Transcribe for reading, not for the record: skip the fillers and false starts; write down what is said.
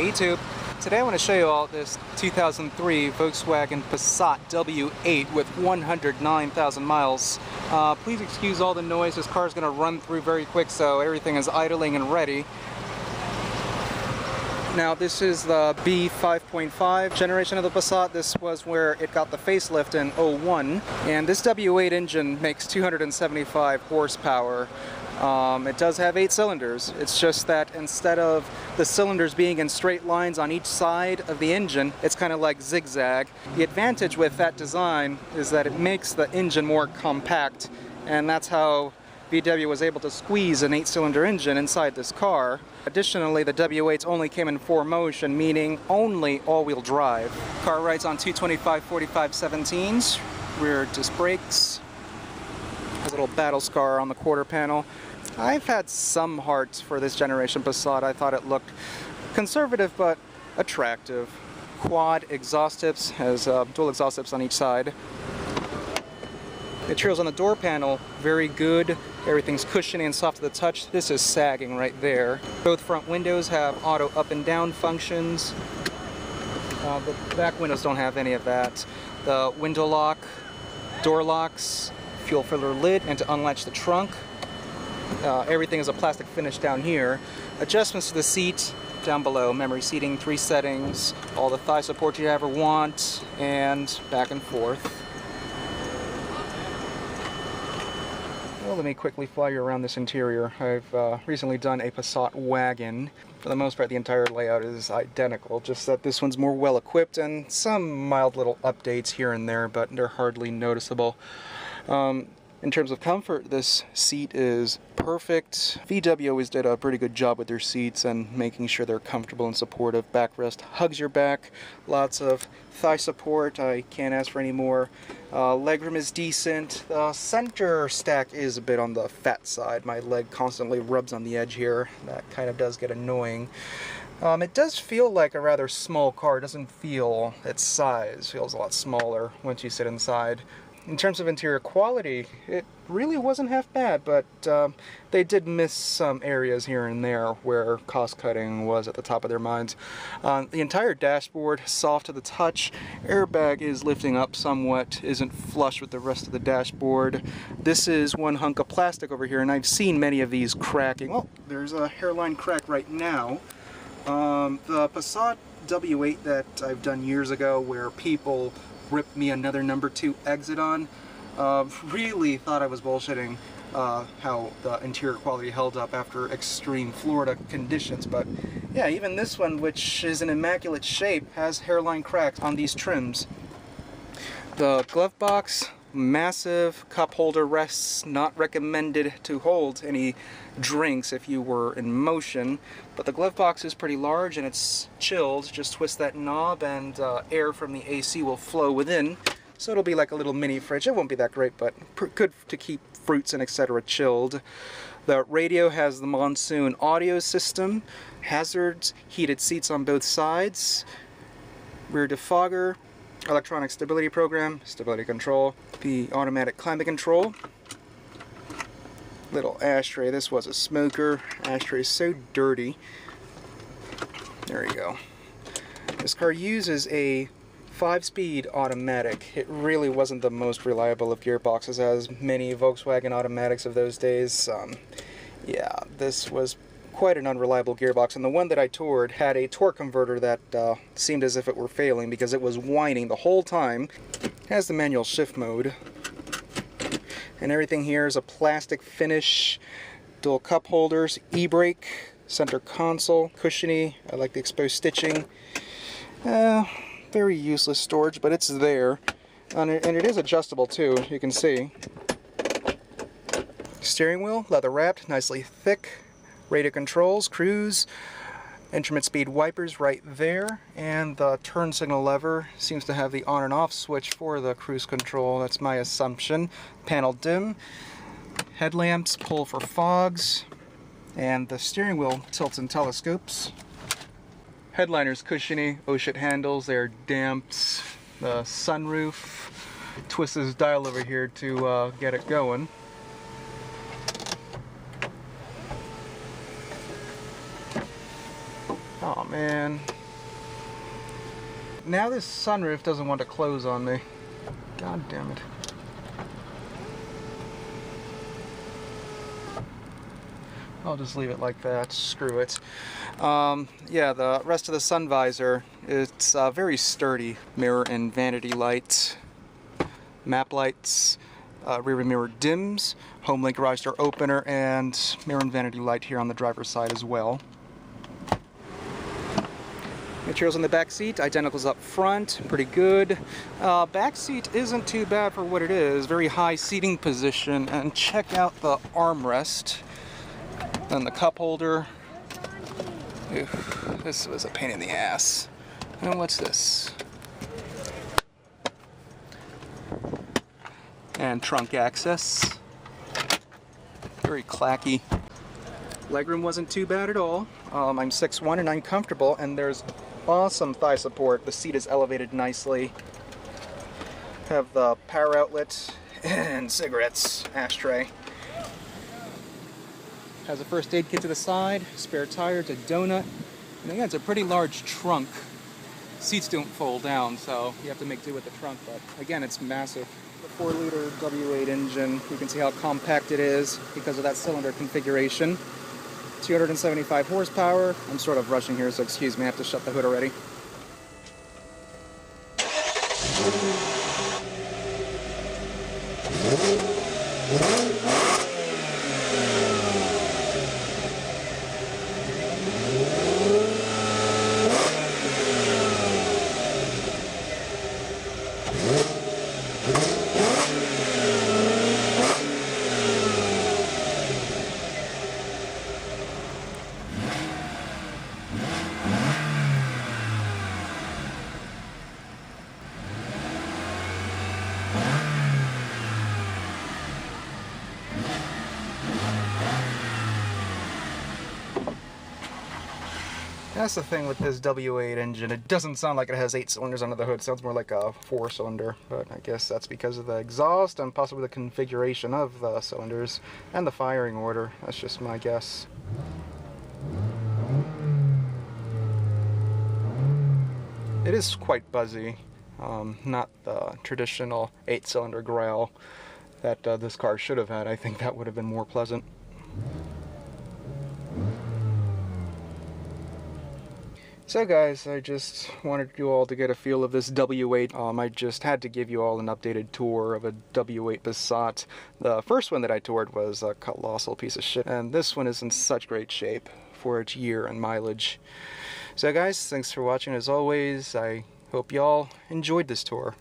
Hey YouTube! Today I want to show you all this 2003 Volkswagen Passat W8 with 109,000 miles. Please excuse all the noise. This car is going to run through very quick, so everything is idling and ready. Now this is the B5.5 generation of the Passat. This was where it got the facelift in 01. And this W8 engine makes 275 horsepower. It does have 8 cylinders. It's just that instead of the cylinders being in straight lines on each side of the engine, it's kind of like zigzag. The advantage with that design is that it makes the engine more compact, and that's how VW was able to squeeze an 8-cylinder engine inside this car. Additionally, the W8s only came in 4Motion, meaning only all-wheel drive. Car rides on 225/45/17s, rear disc brakes. Has a little battle scar on the quarter panel. I've had some hearts for this generation Passat. I thought it looked conservative but attractive. Quad exhaust tips, has dual exhaust tips on each side. Materials on the door panel, very good. Everything's cushiony and soft to the touch. This is sagging right there. Both front windows have auto up and down functions. The back windows don't have any of that. The window lock, door locks, fuel filler lid, and to unlatch the trunk. Everything is a plastic finish down here. Adjustments to the seat down below. Memory seating, 3 settings, all the thigh support you ever want, and back and forth. Well, let me quickly fly you around this interior. I've recently done a Passat wagon. For the most part, the entire layout is identical, just that this one's more well equipped and some mild little updates here and there, but they're hardly noticeable. In terms of comfort, this seat is perfect. VW always did a pretty good job with their seats and making sure they're comfortable and supportive. Backrest hugs your back. Lots of thigh support. I can't ask for any more. Legroom is decent. The center stack is a bit on the fat side. My leg constantly rubs on the edge here. That kind of does get annoying. It does feel like a rather small car. It doesn't feel its size. It feels a lot smaller once you sit inside. In terms of interior quality, it really wasn't half bad, but they did miss some areas here and there where cost-cutting was at the top of their minds. The entire dashboard, soft to the touch. Airbag is lifting up somewhat, isn't flush with the rest of the dashboard. This is one hunk of plastic over here, and I've seen many of these cracking. Oh, there's a hairline crack right now. The Passat W8 that I've done years ago, where people ripped me another number 2 exit on, really thought I was bullshitting how the interior quality held up after extreme Florida conditions. But yeah, even this one, which is in immaculate shape, has hairline cracks on these trims. The glove box, massive. Cup holder rests, not recommended to hold any drinks if you were in motion, but the glove box is pretty large and it's chilled. Just twist that knob and air from the AC will flow within, so it'll be like a little mini fridge. It won't be that great, but good to keep fruits and etc. chilled. The radio has the monsoon audio system, hazards, heated seats on both sides, rear defogger, electronic stability program, stability control, the automatic climate control, little ashtray. This was a smoker. Ashtray is so dirty. There you go. This car uses a 5-speed automatic. It really wasn't the most reliable of gearboxes, as many Volkswagen automatics of those days. Yeah, this was quite an unreliable gearbox, and the one that I toured had a torque converter that seemed as if it were failing because it was whining the whole time. It has the manual shift mode, and everything here is a plastic finish, dual cup holders, e-brake, center console, cushiony. I like the exposed stitching. Very useless storage, but it's there, and it is adjustable too, you can see. Steering wheel, leather wrapped, nicely thick. Radio controls, cruise, instrument speed wipers right there, and the turn signal lever seems to have the on and off switch for the cruise control. That's my assumption. Panel dim, headlamps, pull for fogs, and the steering wheel tilts and telescopes. Headliner's cushiony, oh shit handles, they're damped. The sunroof, twist this dial over here to get it going. man. Now this sunroof doesn't want to close on me. God damn it. I'll just leave it like that. Screw it. Yeah, the rest of the sun visor, it's very sturdy. Mirror and vanity light, map lights, rear mirror dims, HomeLink garage door opener, and mirror and vanity light here on the driver's side as well. Materials on the back seat, identicals up front, pretty good. Back seat isn't too bad for what it is. Very high seating position, and check out the armrest and the cup holder. Oof, this was a pain in the ass. And what's this? And trunk access. Very clacky. Legroom wasn't too bad at all. I'm 6'1" and I'm comfortable, and there's awesome thigh support. The seat is elevated nicely. Have the power outlet and cigarettes ashtray. Has a first aid kit to the side, spare tire to donut. And again, it's a pretty large trunk. Seats don't fold down, so you have to make do with the trunk, but again, it's massive. The 4-liter W8 engine, you can see how compact it is because of that cylinder configuration. 275 horsepower. I'm sort of rushing here, so excuse me, I have to shut the hood already. That's the thing with this W8 engine. It doesn't sound like it has 8 cylinders under the hood. It sounds more like a 4-cylinder, but I guess that's because of the exhaust and possibly the configuration of the cylinders and the firing order. That's just my guess. It is quite buzzy. Not the traditional 8-cylinder growl that this car should have had. I think that would have been more pleasant. So guys, I just wanted you all to get a feel of this W8. I just had to give you all an updated tour of a W8 Passat. The first one that I toured was a colossal piece of shit, and this one is in such great shape for its year and mileage. So guys, thanks for watching as always. I hope y'all enjoyed this tour.